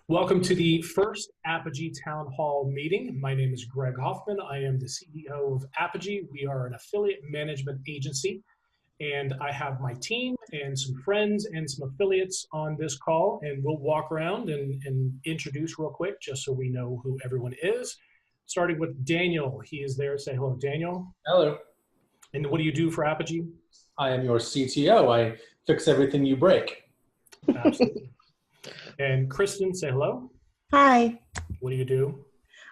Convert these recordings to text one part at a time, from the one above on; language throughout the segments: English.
Welcome to the first Apogee Town Hall meeting. My name is Greg Hoffman. I am the CEO of Apogee. We are an affiliate management agency, and I have my team and some friends and some affiliates on this call, and we'll walk around and introduce real quick just so we know who everyone is. Starting with Daniel. He is there. Say hello, Daniel. Hello. And what do you do for Apogee? I am your CTO. I fix everything you break. Absolutely. And Kristen, say hello. Hi. What do you do?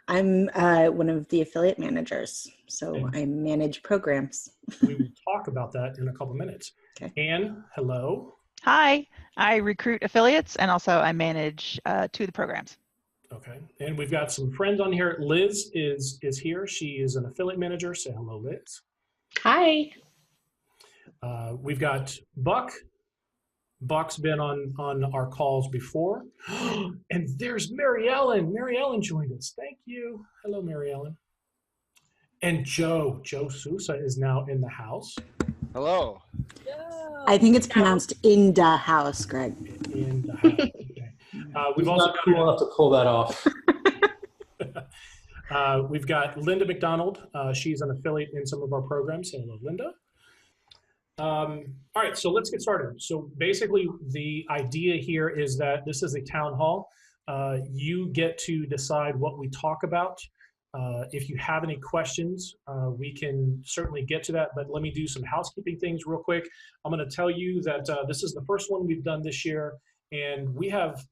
I'm one of the affiliate managers, so I manage programs. We will talk about that in a couple minutes. Okay. Anne, hello. Hi, I recruit affiliates and also I manage two of the programs. Okay, and we've got some friends on here. Liz is here. She is an affiliate manager. Say hello, Liz. Hi. We've got Buck. Buck's been on our calls before. And there's Mary Ellen. Mary Ellen joined us. Thank you. Hello, Mary Ellen. And Joe Sousa is now in the house. Hello. I think it's pronounced in the house, Greg. In the house. Okay. We've also got cool enough to pull that off. We've got Linda McDonald. She's an affiliate in some of our programs. Say hello, Linda. All right, so let's get started. So basically the idea here is that this is a town hall. You get to decide what we talk about. If you have any questions, we can certainly get to that, but let me do some housekeeping things real quick. I'm gonna tell you that this is the first one we've done this year, and we have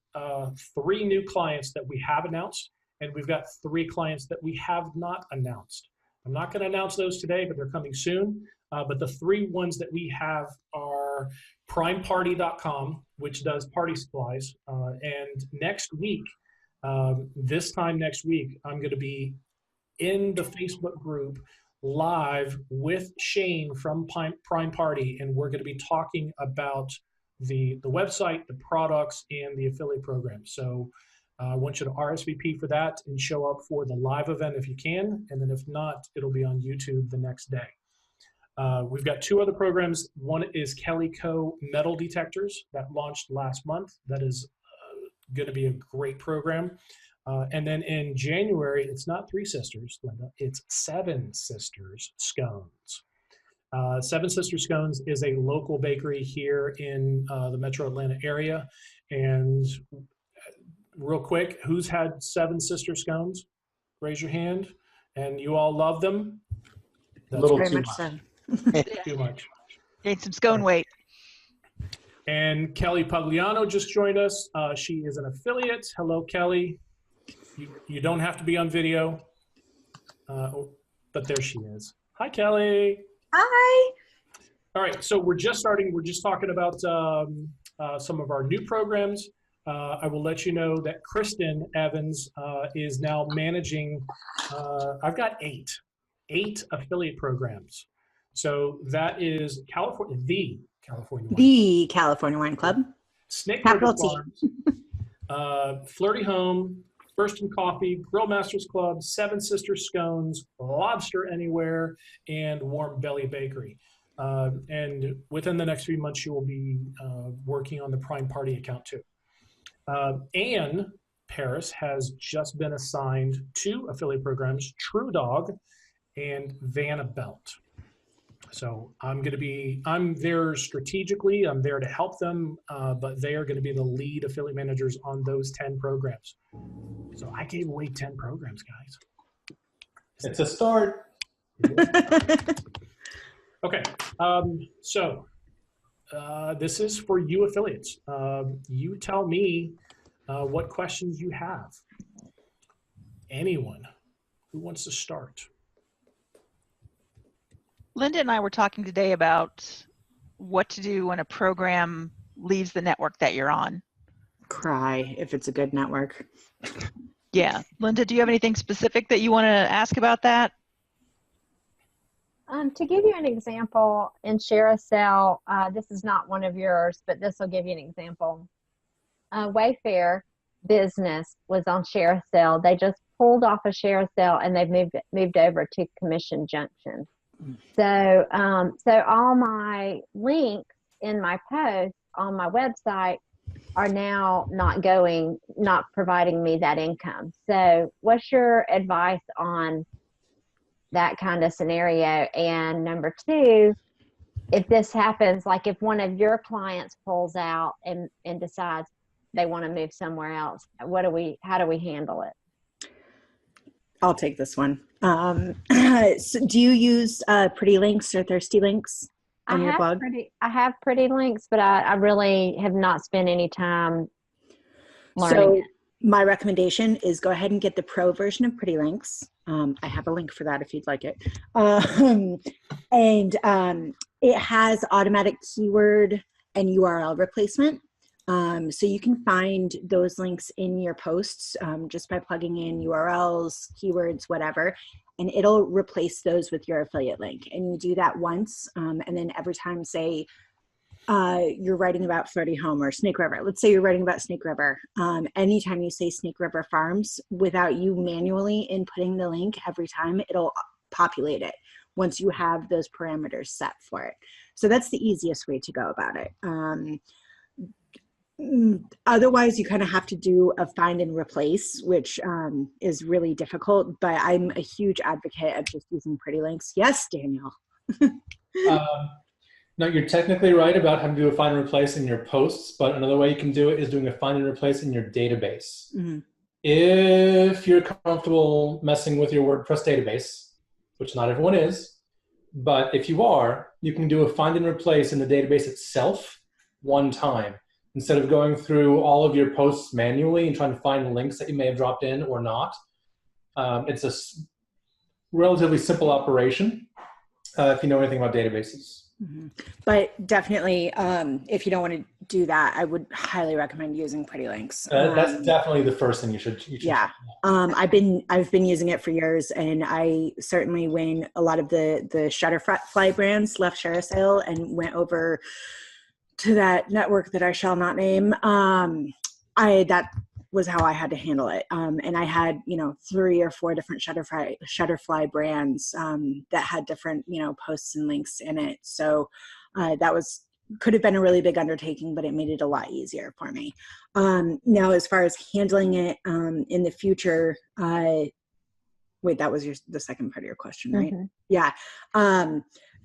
3 new clients that we have announced, and we've got 3 clients that we have not announced. I'm not gonna announce those today, but they're coming soon. But the 3 ones that we have are primeparty.com, which does party supplies. And next week, this time next week, I'm going to be in the Facebook group live with Shane from Prime Party, and we're going to be talking about the website, the products, and the affiliate program. So I want you to RSVP for that and show up for the live event if you can, and then if not, it'll be on YouTube the next day. We've got 2 other programs. One is Kelly Co. Metal Detectors that launched last month. That is going to be a great program. And then in January, it's not 3 Sisters, Linda, it's 7 Sisters Scones. 7 Sisters Scones is a local bakery here in the Metro Atlanta area. And real quick, who's had 7 Sisters Scones? Raise your hand. And you all love them? That's a little Very too much much. so. Too much. Gain some scone weight. And Kelly Pagliano just joined us. She is an affiliate. Hello, Kelly. You don't have to be on video, but there she is. Hi, Kelly. Hi. All right, so we're just starting. We're just talking about some of our new programs. I will let you know that Kristen Evans is now managing, I've got 8 affiliate programs. So that is California, the California Wine Club. Snake Capital Farms, Flirty Home, First and Coffee, Grill Masters Club, 7 Sisters Scones, Lobster Anywhere, and Warm Belly Bakery. And within the next few months, you will be working on the Prime Party account too. Anne Paris has just been assigned 2 affiliate programs, True Dog and Vanabelt. So I'm there strategically, I'm there to help them, but they are going to be the lead affiliate managers on those 10 programs. So I gave away 10 programs, guys. It's a start. Okay, so this is for you affiliates. You tell me what questions you have. Anyone who wants to start? Linda and I were talking today about what to do when a program leaves the network that you're on. Cry if it's a good network. Yeah. Linda, do you have anything specific that you want to ask about that? To give you an example, in ShareASale, this is not one of yours, but this will give you an example. Wayfarer business was on ShareASale. They just pulled off of ShareASale and they've moved over to Commission Junction. So, so all my links in my posts on my website are now not providing me that income. So what's your advice on that kind of scenario? And number two, if this happens, like if one of your clients pulls out and decides they want to move somewhere else, how do we handle it? I'll take this one. So do you use Pretty Links or Thirsty Links on your blog? I have Pretty Links, but I really have not spent any time learning So it. my recommendation is go ahead and get the pro version of Pretty Links. I have a link for that if you'd like it. It has automatic keyword and URL replacement. So you can find those links in your posts just by plugging in URLs, keywords, whatever, and it'll replace those with your affiliate link. And you do that once, and then every time, say, you're writing about Flirty Home or Snake River. Let's say you're writing about Snake River. Anytime you say Snake River Farms, without you manually inputting the link every time, it'll populate it once you have those parameters set for it. So that's the easiest way to go about it. Otherwise, you kind of have to do a find and replace, which is really difficult, but I'm a huge advocate of just using Pretty Links. Yes, Daniel. No, you're technically right about having to do a find and replace in your posts, but another way you can do it is doing a find and replace in your database. Mm-hmm. If you're comfortable messing with your WordPress database, which not everyone is, but if you are, you can do a find and replace in the database itself one time. Instead of going through all of your posts manually and trying to find links that you may have dropped in or not. It's a relatively simple operation if you know anything about databases. Mm-hmm. But definitely, if you don't want to do that, I would highly recommend using Pretty Links. That's definitely the first thing you should yeah. I've been using it for years, and I certainly, when a lot of the Shutterfly brands left ShareASale and went over to that network that I shall not name, that was how I had to handle it. And I had, 3 or 4 different Shutterfly brands that had different, posts and links in it. So that could have been a really big undertaking, but it made it a lot easier for me. Now, as far as handling it in the future, wait, that was the second part of your question, right? Mm-hmm. Yeah.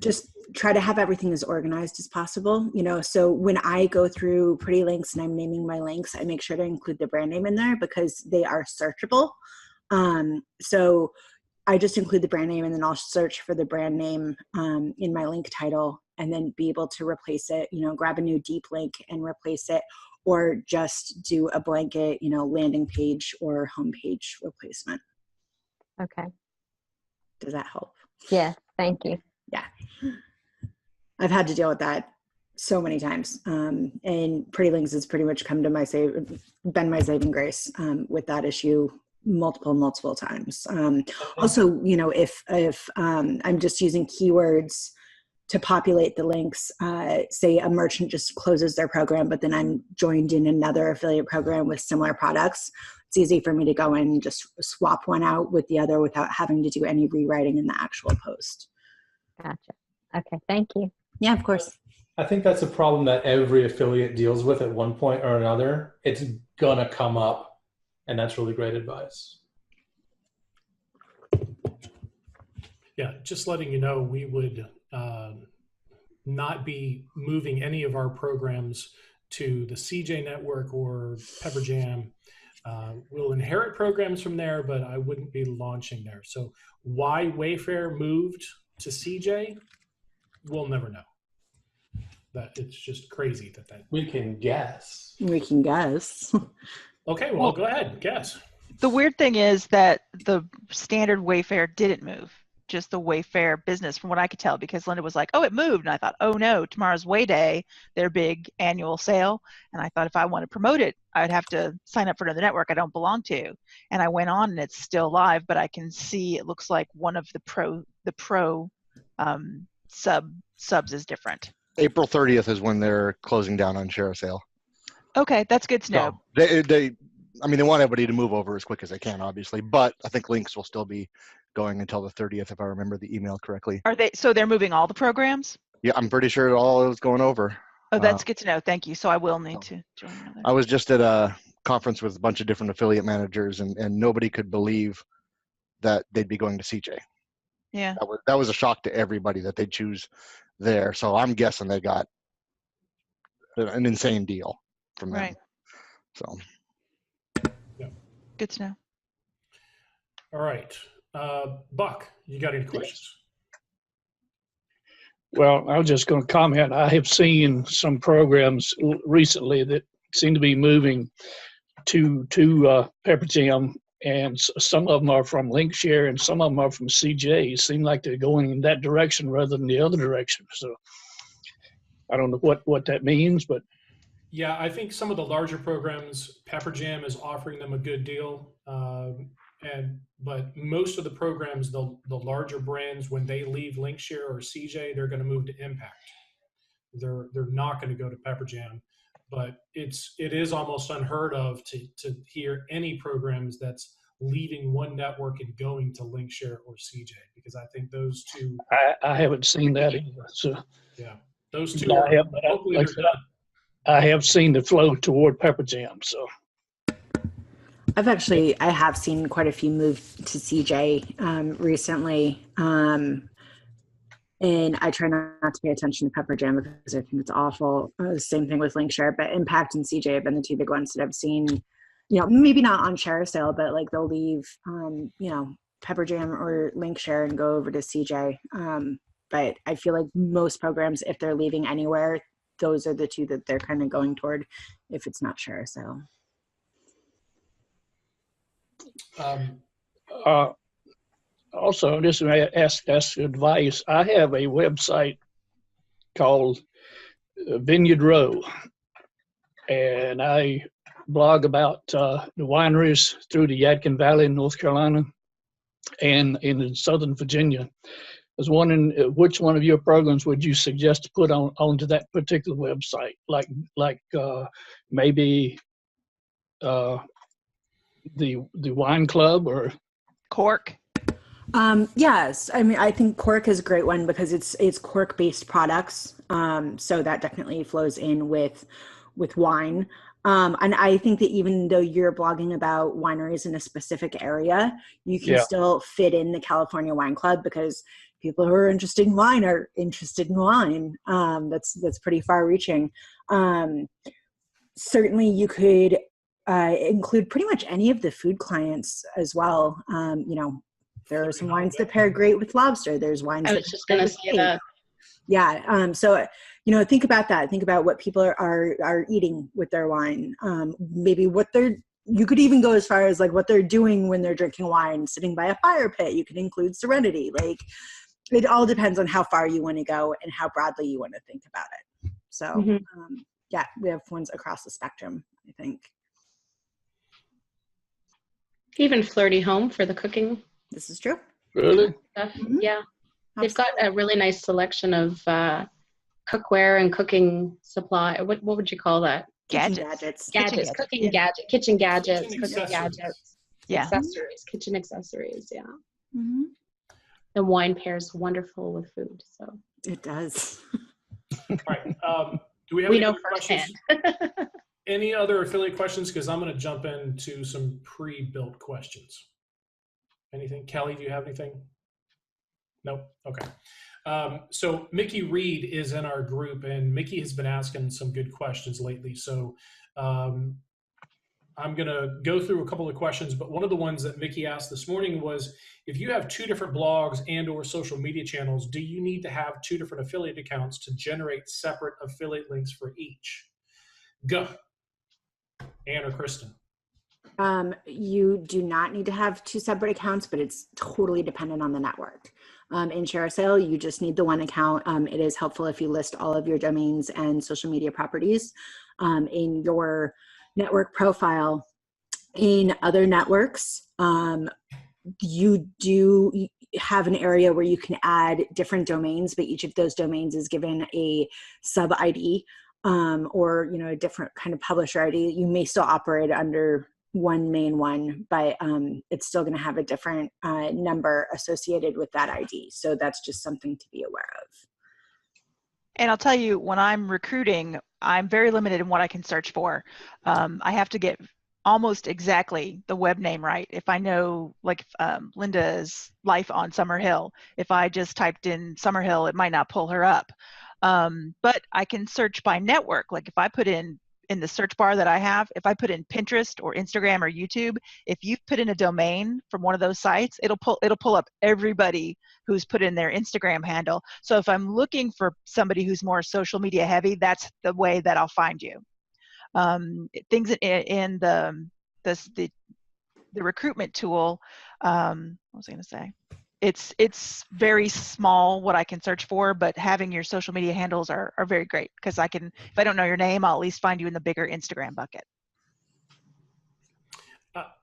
Just try to have everything as organized as possible. So when I go through Pretty Links and I'm naming my links, I make sure to include the brand name in there because they are searchable. So I just include the brand name, and then I'll search for the brand name in my link title, and then be able to replace it, grab a new deep link and replace it, or just do a blanket, landing page or homepage replacement. Okay. Does that help? Yeah, thank you. Yeah. I've had to deal with that so many times. And Pretty Links has pretty much been my saving grace with that issue multiple times. Also, if I'm just using keywords to populate the links, say a merchant just closes their program, but then I'm joined in another affiliate program with similar products, it's easy for me to go in and just swap one out with the other without having to do any rewriting in the actual post. Gotcha. Okay, thank you. Yeah, of course. I think that's a problem that every affiliate deals with at one point or another. It's gonna come up, and that's really great advice. Yeah, just letting you know, we would not be moving any of our programs to the CJ network or Pepper Jam. We'll inherit programs from there, but I wouldn't be launching there. So why Wayfarer moved to CJ, we'll never know. That it's just crazy that we can guess. We can guess. Okay, well, go ahead, guess. The weird thing is that the standard Wayfarer didn't move, just the Wayfarer business, from what I could tell, because Linda was like, oh, it moved. And I thought, oh no, tomorrow's Way Day, their big annual sale. And I thought if I want to promote it, I'd have to sign up for another network I don't belong to. And I went on and it's still live, but I can see it looks like one of the pro subs is different. April 30th is when they're closing down on ShareASale. Okay, that's good to know. So they want everybody to move over as quick as they can, obviously, but I think links will still be going until the 30th, if I remember the email correctly. So they're moving all the programs? Yeah, I'm pretty sure all is going over. Oh, that's good to know. Thank you. So I will need to join another. I was just at a conference with a bunch of different affiliate managers, and nobody could believe that they'd be going to CJ. Yeah. That was a shock to everybody that they'd choose there. So I'm guessing they got an insane deal from them. Right. So. Yeah. Good to know. All right. Buck, you got any questions? Well, I was just going to comment. I have seen some programs recently that seem to be moving to Pepper Jam, and some of them are from Linkshare and some of them are from CJ. It seems like they're going in that direction rather than the other direction. So I don't know what that means, but Yeah, I think some of the larger programs, Pepper Jam is offering them a good deal. But most of the programs, the larger brands, when they leave Linkshare or CJ, they're going to move to Impact. They're not going to go to Pepper Jam. But it is almost unheard of to hear any programs that's leaving one network and going to Linkshare or CJ, because I think those two. I haven't seen that either. So yeah, those two are hopefully they're done. I have seen the flow toward Pepper Jam. So I have seen quite a few move to CJ recently. And I try not to pay attention to Pepper Jam because I think it's awful. Same thing with Linkshare, but Impact and CJ have been the two big ones that I've seen, maybe not on share sale, but like they'll leave, Pepper Jam or Linkshare and go over to CJ. But I feel like most programs, if they're leaving anywhere, those are the two that they're kind of going toward if it's not share sale. Also, just ask advice. I have a website called Vineyard Row, and I blog about the wineries through the Yadkin Valley in North Carolina and in Southern Virginia. I was wondering which one of your programs would you suggest to put onto that particular website, like maybe the wine club or Cork. Yes, I mean, I think Cork is a great one because it's Cork based products. So that definitely flows in with wine. And I think that even though you're blogging about wineries in a specific area, you can still fit in the California Wine Club because people who are interested in wine are interested in wine. That's pretty far reaching. Certainly you could include pretty much any of the food clients as well. There are some wines that pair great with lobster. There's wines I was just going to say that. Yeah. So, think about that. Think about what people are eating with their wine. Maybe you could even go as far as like what they're doing when they're drinking wine, sitting by a fire pit. You could include Serenity. Like it all depends on how far you want to go and how broadly you want to think about it. So, we have ones across the spectrum, I think. Even Flirty Home for the cooking. This is true. Really? Stuff. Mm-hmm. Yeah. Absolutely. They've got a really nice selection of cookware and cooking supply. What would you call that? Gadgets. Cooking gadgets, kitchen gadgets, Kitchen cooking accessories. gadgets, Yeah. accessories, kitchen accessories. Yeah. Mm-hmm. The wine pairs wonderful with food. So It does. All right. Do we have any we know other questions? firsthand. Any other affiliate questions? Because I'm going to jump into some pre-built questions. Anything? Kelly, do you have anything? Nope. Okay. So Mickey Reed is in our group, and Mickey has been asking some good questions lately. So I'm going to go through a couple of questions, but one of the ones that Mickey asked this morning was, if you have two different blogs and or social media channels, do you need to have two different affiliate accounts to generate separate affiliate links for each? Go. Anne or Kristen? You do not need to have two separate accounts, but it's totally dependent on the network. In ShareSale, you just need the one account. It is helpful if you list all of your domains and social media properties in your network profile. In other networks, you do have an area where you can add different domains, but each of those domains is given a sub ID or a different kind of publisher ID. You may still operate under one main one, but it's still going to have a different number associated with that ID. So that's just something to be aware of. And I'll tell you, when I'm recruiting, I'm very limited in what I can search for. I have to get almost exactly the web name right. If I know, like Linda's Life on Summer Hill, if I just typed in Summer Hill, it might not pull her up. But I can search by network. Like if I put in the search bar that I have, if I put in Pinterest or Instagram or YouTube, if you put in a domain from one of those sites, it'll pull up everybody who's put in their Instagram handle. So if I'm looking for somebody who's more social media heavy, that's the way that I'll find you. Things in the recruitment tool, what was I going to say? It's very small what I can search for, but having your social media handles are very great, because I can, if I don't know your name, I'll at least find you in the bigger Instagram bucket.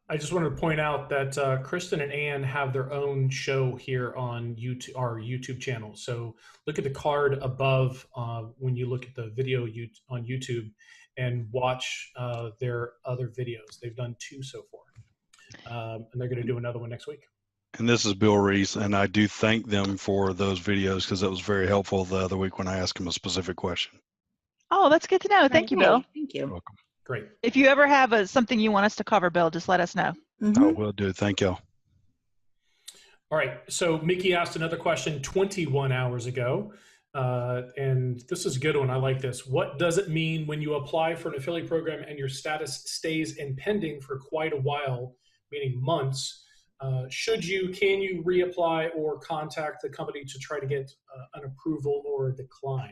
I just wanted to point out that Kristen and Anne have their own show here on YouTube, our YouTube channel. So look at the card above when you look at the video on YouTube, and watch their other videos. They've done 2 so far, and they're going to do another one next week. And this is Bill Reese, and I do thank them for those videos, because it was very helpful the other week when I asked them a specific question. Oh, that's good to know. Thank you, Bill. Thank you. You're welcome. Great. If you ever have something you want us to cover, Bill, just let us know. Mm-hmm. I will do. Thank y'all. All right. So Mickey asked another question 21 hours ago. And this is a good one. I like this. What does it mean when you apply for an affiliate program and your status stays in pending for quite a while, meaning months? Can you reapply or contact the company to try to get an approval or a decline?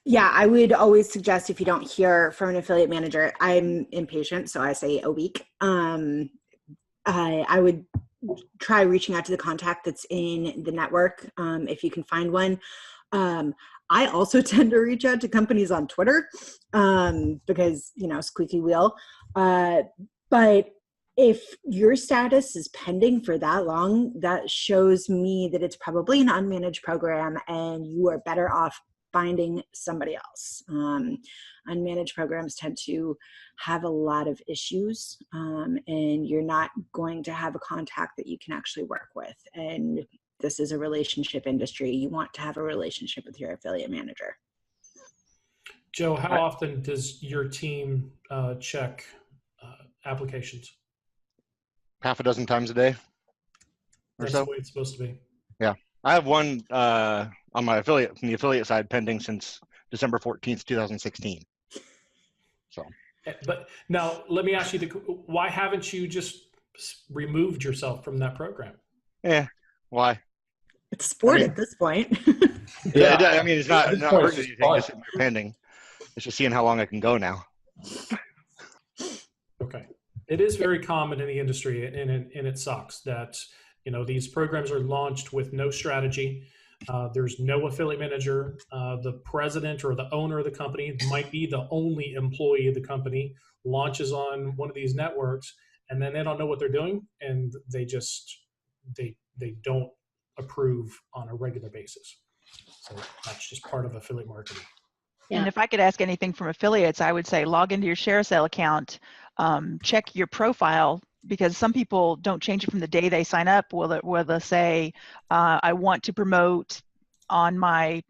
Yeah, I would always suggest, if you don't hear from an affiliate manager, I'm impatient, so I say a week. I would try reaching out to the contact that's in the network, if you can find one. I also tend to reach out to companies on Twitter, because, squeaky wheel. But if your status is pending for that long, that shows me that it's probably an unmanaged program, and you are better off finding somebody else. Unmanaged programs tend to have a lot of issues, and you're not going to have a contact that you can actually work with. And this is a relationship industry. You want to have a relationship with your affiliate manager. Joe, how often does your team check applications? Half a dozen times a day or That's so. the way it's supposed to be. Yeah. I have one on my affiliate, from the affiliate side, pending since December 14th, 2016. So. But now let me ask you, why haven't you just removed yourself from that program? Yeah. Why? It's sport at this point. Yeah. I mean, it's not hurting anything. fun. Just pending. It's just seeing how long I can go now. Okay. It is very common in the industry, and it sucks that, these programs are launched with no strategy. There's no affiliate manager. The president or the owner of the company might be the only employee of the company, launches on one of these networks, and then they don't know what they're doing, and they don't approve on a regular basis. So that's just part of affiliate marketing. Yeah. And if I could ask anything from affiliates, I would say log into your ShareASale account, check your profile, because some people don't change it from the day they sign up. Will they say, I want to promote on my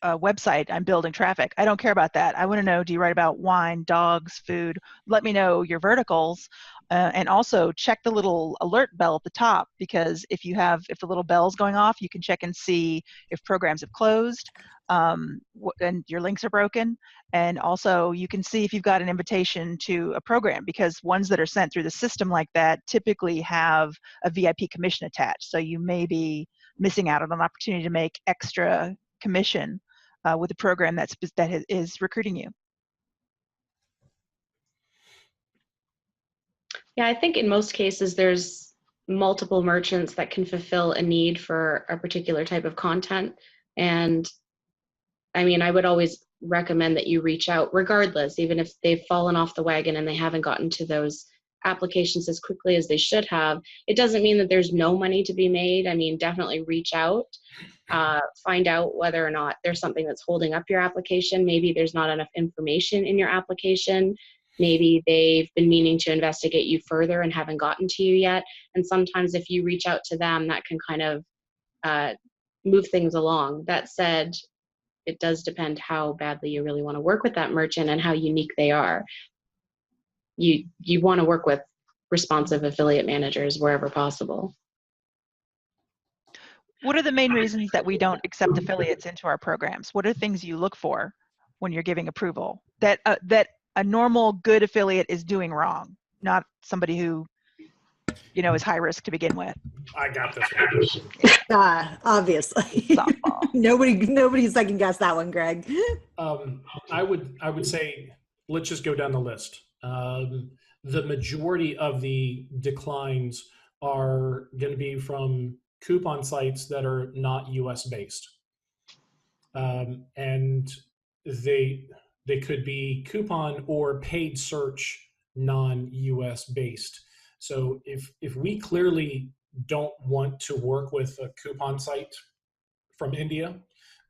website, I'm building traffic. I don't care about that. I want to know, do you write about wine, dogs, food? Let me know your verticals. And also check the little alert bell at the top, because if the little bell's going off, you can check and see if programs have closed, and your links are broken. And also you can see if you've got an invitation to a program, because ones that are sent through the system like that typically have a VIP commission attached. So you may be missing out on an opportunity to make extra commission with a program that is recruiting you. Yeah, I think in most cases there's multiple merchants that can fulfill a need for a particular type of content. And I mean, I would always recommend that you reach out regardless, even if they've fallen off the wagon and they haven't gotten to those applications as quickly as they should have. It doesn't mean that there's no money to be made. I mean, definitely reach out, find out whether or not there's something that's holding up your application. Maybe there's not enough information in your application. Maybe they've been meaning to investigate you further and haven't gotten to you yet. And sometimes if you reach out to them, that can kind of move things along. That said, it does depend how badly you really want to work with that merchant and how unique they are. You want to work with responsive affiliate managers wherever possible. What are the main reasons that we don't accept affiliates into our programs? What are things you look for when you're giving approval that that a normal good affiliate is doing wrong, not somebody who, you know, is high risk to begin with? I got this one. Obviously. Softball. Nobody second guessed that one, Greg. I would say, let's just go down the list. The majority of the declines are going to be from coupon sites that are not US based. And they could be coupon or paid search non-US based. So if we clearly don't want to work with a coupon site from India,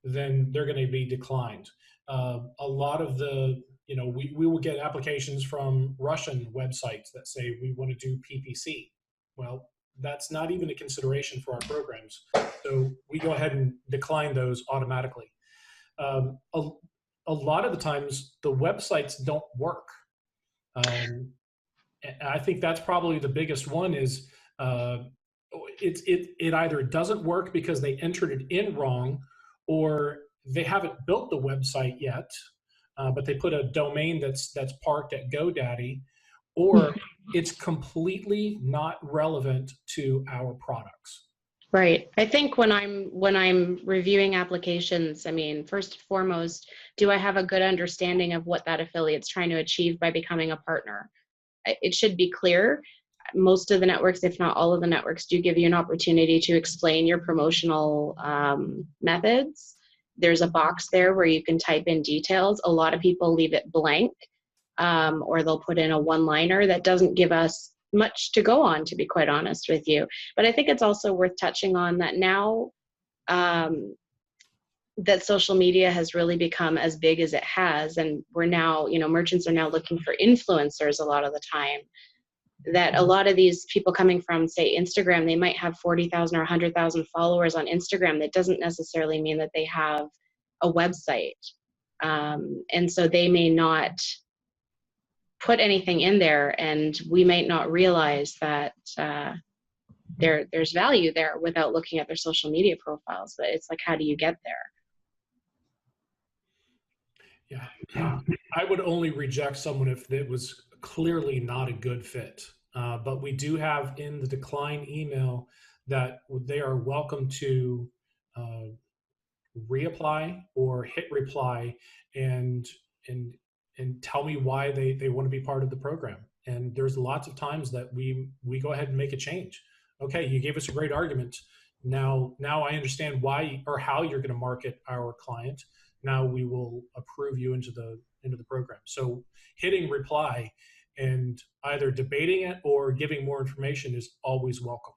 then they're going to be declined. A lot of the, you know, we will get applications from Russian websites that say we want to do PPC. Well, that's not even a consideration for our programs. So we go ahead and decline those automatically. A lot of the times the websites don't work. And I think that's probably the biggest one is it either doesn't work because they entered it in wrong, or they haven't built the website yet, but they put a domain that's parked at GoDaddy, or it's completely not relevant to our products. Right. I think when I'm reviewing applications, I mean, first and foremost, do I have a good understanding of what that affiliate's trying to achieve by becoming a partner? It should be clear. Most of the networks, if not all of the networks, do give you an opportunity to explain your promotional methods. There's a box there where you can type in details. A lot of people leave it blank, or they'll put in a one-liner that doesn't give us much to go on, to be quite honest with you. But I think it's also worth touching on that now that social media has really become as big as it has, and we're now, you know, merchants are now looking for influencers a lot of the time, that a lot of these people coming from, say, Instagram, they might have 40,000 or 100,000 followers on Instagram. That doesn't necessarily mean that they have a website. And so they may not put anything in there, and we might not realize that there's value there without looking at their social media profiles. But it's like, how do you get there? Yeah, I would only reject someone if it was clearly not a good fit. But we do have in the decline email that they are welcome to reapply or hit reply and tell me why they want to be part of the program. And there's lots of times that we go ahead and make a change. Okay, you gave us a great argument. Now I understand why or how you're going to market our client. Now we will approve you into the program. So hitting reply and either debating it or giving more information is always welcome.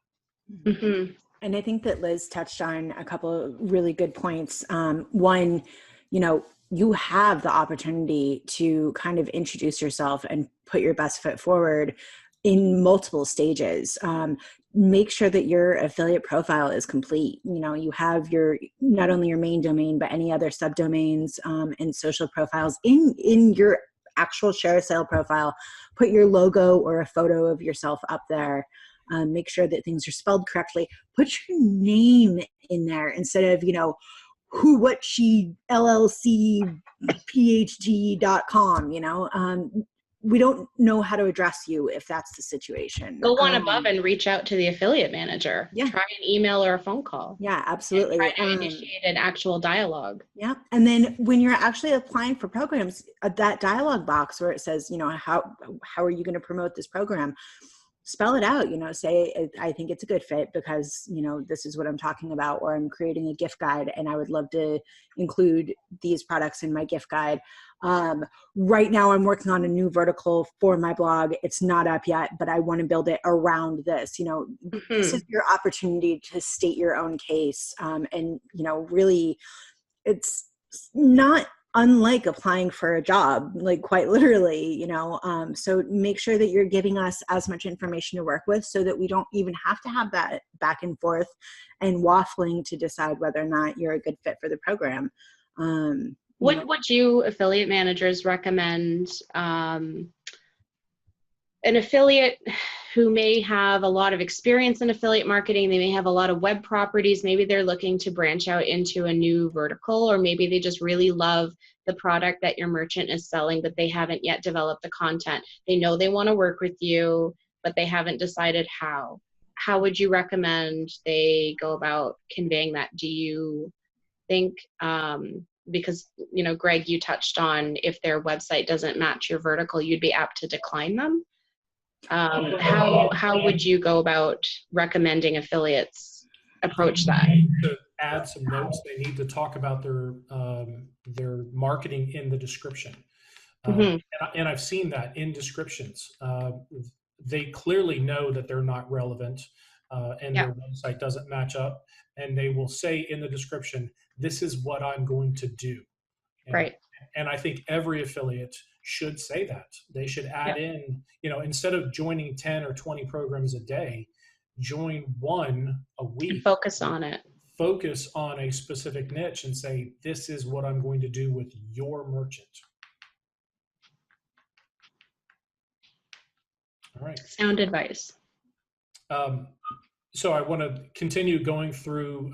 Mm-hmm. And I think that Liz touched on a couple of really good points. One, you know, you have the opportunity to kind of introduce yourself and put your best foot forward in multiple stages. Make sure that your affiliate profile is complete. You know, you have your, not only your main domain, but any other subdomains and social profiles in your actual share sale profile. Put your logo or a photo of yourself up there. Make sure that things are spelled correctly. Put your name in there instead of, you know, who, what, she, LLC, PhD.com, you know. We don't know how to address you if that's the situation. Go one above and reach out to the affiliate manager. Yeah. Try an email or a phone call. Yeah, absolutely. And try to initiate an actual dialogue. Yeah. And then when you're actually applying for programs, that dialogue box where it says, you know, how are you going to promote this program? Spell it out, you know, say, I think it's a good fit because, you know, this is what I'm talking about, or I'm creating a gift guide and I would love to include these products in my gift guide. Right now I'm working on a new vertical for my blog. It's not up yet, but I want to build it around this. You know, This is your opportunity to state your own case. And, you know, really it's not unlike applying for a job, like quite literally, so make sure that you're giving us as much information to work with so that we don't even have to have that back and forth and waffling to decide whether or not you're a good fit for the program. What would you affiliate managers recommend an affiliate who may have a lot of experience in affiliate marketing? They may have a lot of web properties. Maybe they're looking to branch out into a new vertical, or maybe they just really love the product that your merchant is selling, but they haven't yet developed the content. They know they want to work with you, but they haven't decided how. How would you recommend they go about conveying that? Do you think, because, Greg, you touched on if their website doesn't match your vertical, you'd be apt to decline them? How would you go about recommending affiliates approach that? To add some notes, they need to talk about their marketing in the description. And I've seen that in descriptions. They clearly know that they're not relevant and their website doesn't match up. And they will say in the description, this is what I'm going to do. And I think every affiliate should say that. They should add in, instead of joining 10 or 20 programs a day, join one a week. And focus on it. Focus on a specific niche and say, this is what I'm going to do with your merchant. All right. Sound advice. So I want to continue going through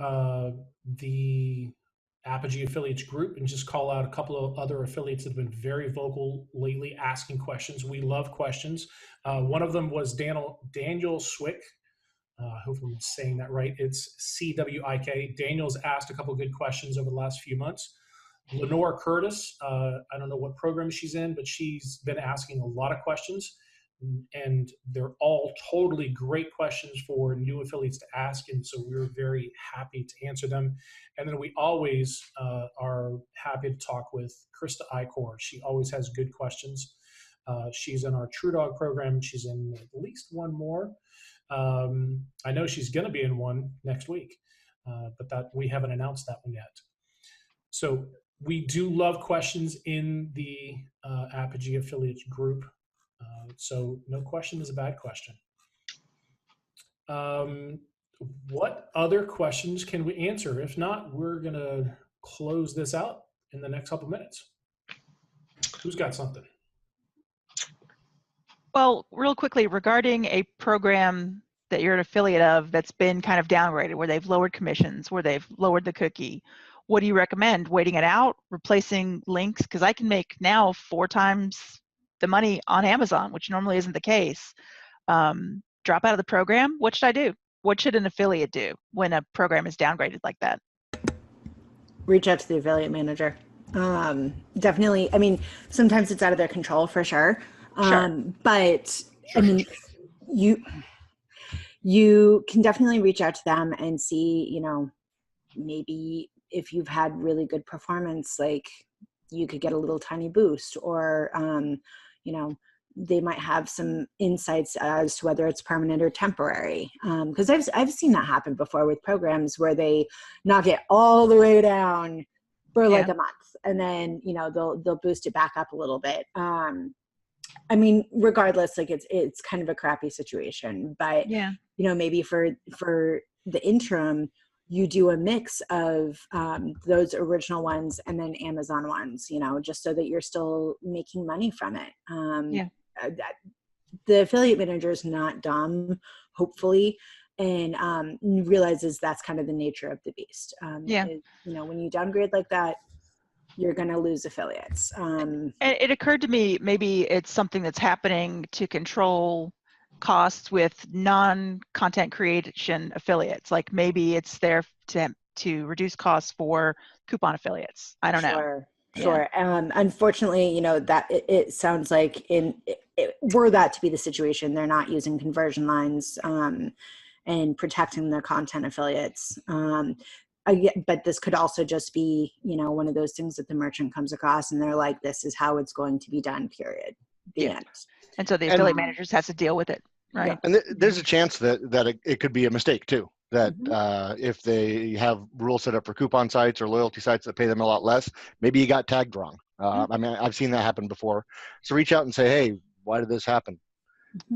the Apogee affiliates group and just call out a couple of other affiliates that have been very vocal lately asking questions. We love questions. One of them was Daniel Swick. Hopefully I'm saying that right. It's CWIK. Daniel's asked a couple of good questions over the last few months. Lenore Curtis, I don't know what program she's in, but she's been asking a lot of questions. And they're all totally great questions for new affiliates to ask, and so we're very happy to answer them. And then we always are happy to talk with Krista Icor. She always has good questions. She's in our True Dog program. She's in at least one more. I know she's going to be in one next week, but that we haven't announced that one yet. So we do love questions in the Apogee affiliates group. So no question is a bad question. What other questions can we answer? If not, we're going to close this out in the next couple minutes. Who's got something? Well, real quickly, regarding a program that you're an affiliate of that's been kind of downgraded, where they've lowered commissions, where they've lowered the cookie, what do you recommend? Waiting it out, replacing links? Because I can make now 4 times the money on Amazon, which normally isn't the case. Drop out of the program. What should I do? What should an affiliate do when a program is downgraded like that? Reach out to the affiliate manager. Definitely. I mean, sometimes it's out of their control for sure. But I mean, you can definitely reach out to them and see, maybe if you've had really good performance, like you could get a little tiny boost, or, they might have some insights as to whether it's permanent or temporary. Because I've seen that happen before with programs where they knock it all the way down for like a month, and then they'll boost it back up a little bit. I mean, regardless, like it's kind of a crappy situation, but maybe for the interim, you do a mix of those original ones and then Amazon ones, just so that you're still making money from it. The affiliate manager is not dumb, hopefully, and realizes that's kind of the nature of the beast. When you downgrade like that, you're going to lose affiliates. It occurred to me, maybe it's something that's happening to control costs with non-content creation affiliates. Like maybe it's there to reduce costs for coupon affiliates. I don't know. Sure. Unfortunately, that it sounds like were that to be the situation, they're not using conversion lines and protecting their content affiliates. But this could also just be, one of those things that the merchant comes across and they're like, this is how it's going to be done, period. The end. And so the affiliate managers has to deal with it, right? And there's a chance that it could be a mistake too. that if they have rules set up for coupon sites or loyalty sites that pay them a lot less, maybe you got tagged wrong. I mean, I've seen that happen before. So reach out and say, hey, why did this happen?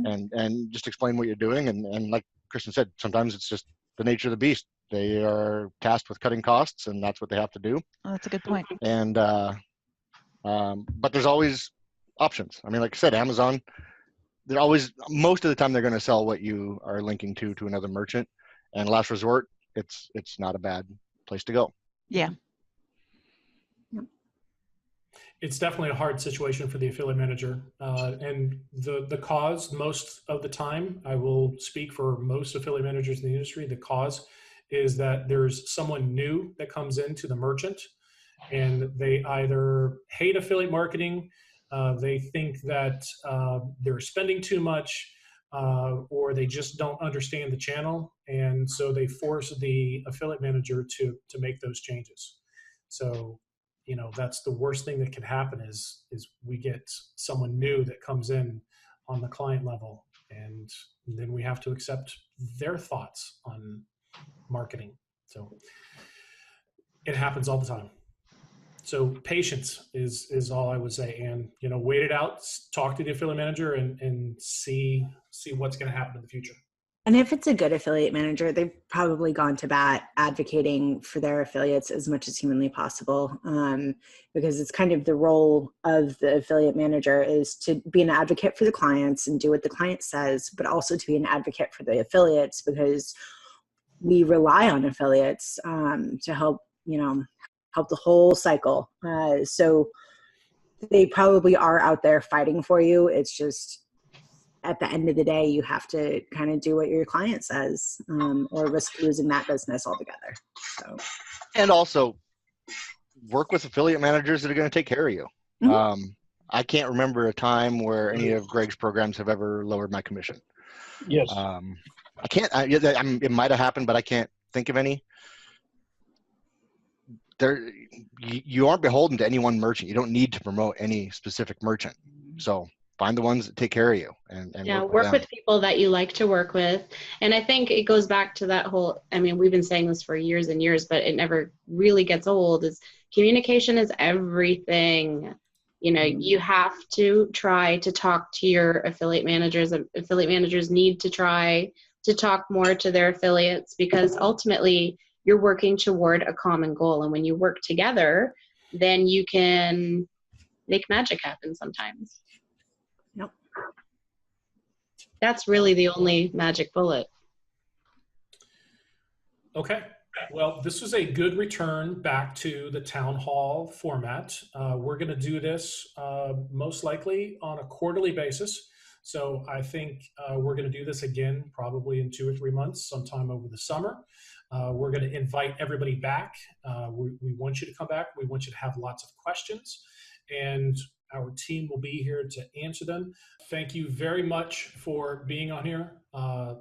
And just explain what you're doing. And like Kristen said, sometimes it's just the nature of the beast. They are tasked with cutting costs, and that's what they have to do. Oh, that's a good point. And but there's always options. I mean, like I said, Amazon, they're always, most of the time they're going to sell what you are linking to another merchant. And last resort, it's not a bad place to go. Yeah. It's definitely a hard situation for the affiliate manager. And the cause, most of the time, I will speak for most affiliate managers in the industry, the cause is that there's someone new that comes into the merchant, and they either hate affiliate marketing, they think that they're spending too much, or they just don't understand the channel, and so they force the affiliate manager to make those changes. So, you know, that's the worst thing that can happen is we get someone new that comes in on the client level, and then we have to accept their thoughts on marketing. So it happens all the time. So patience is all I would say. And, you know, wait it out, talk to the affiliate manager and see what's going to happen in the future. And if it's a good affiliate manager, they've probably gone to bat advocating for their affiliates as much as humanly possible, because it's kind of the role of the affiliate manager is to be an advocate for the clients and do what the client says, but also to be an advocate for the affiliates, because we rely on affiliates to help, you know, help the whole cycle. So they probably are out there fighting for you. It's just, at the end of the day, you have to kind of do what your client says, or risk losing that business altogether. So, and also work with affiliate managers that are going to take care of you. I can't remember a time where any of Greg's programs have ever lowered my commission. Yes. I can't. It might have happened, but I can't think of any. You aren't beholden to any one merchant. You don't need to promote any specific merchant. So find the ones that take care of you and work with people that you like to work with. And I think it goes back to that whole, I mean, we've been saying this for years and years, but it never really gets old, is communication is everything. You know, you have to try to talk to your affiliate managers. Affiliate managers need to try to talk more to their affiliates, because ultimately you're working toward a common goal. And when you work together, then you can make magic happen sometimes. Nope. That's really the only magic bullet. Okay. Well, this was a good return back to the town hall format. We're going to do this most likely on a quarterly basis. So I think we're going to do this again probably in 2 or 3 months, sometime over the summer. We're going to invite everybody back. We want you to come back. We want you to have lots of questions, and our team will be here to answer them. Thank you very much for being on here.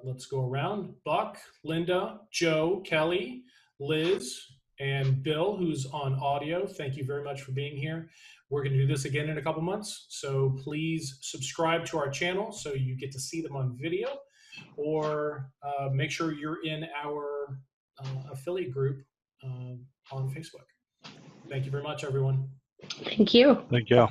Let's go around. Buck, Linda, Joe, Kelly, Liz, and Bill, who's on audio. Thank you very much for being here. We're going to do this again in a couple months. So please subscribe to our channel so you get to see them on video, or make sure you're in our affiliate group on Facebook. Thank you very much, everyone. Thank you. Thank you.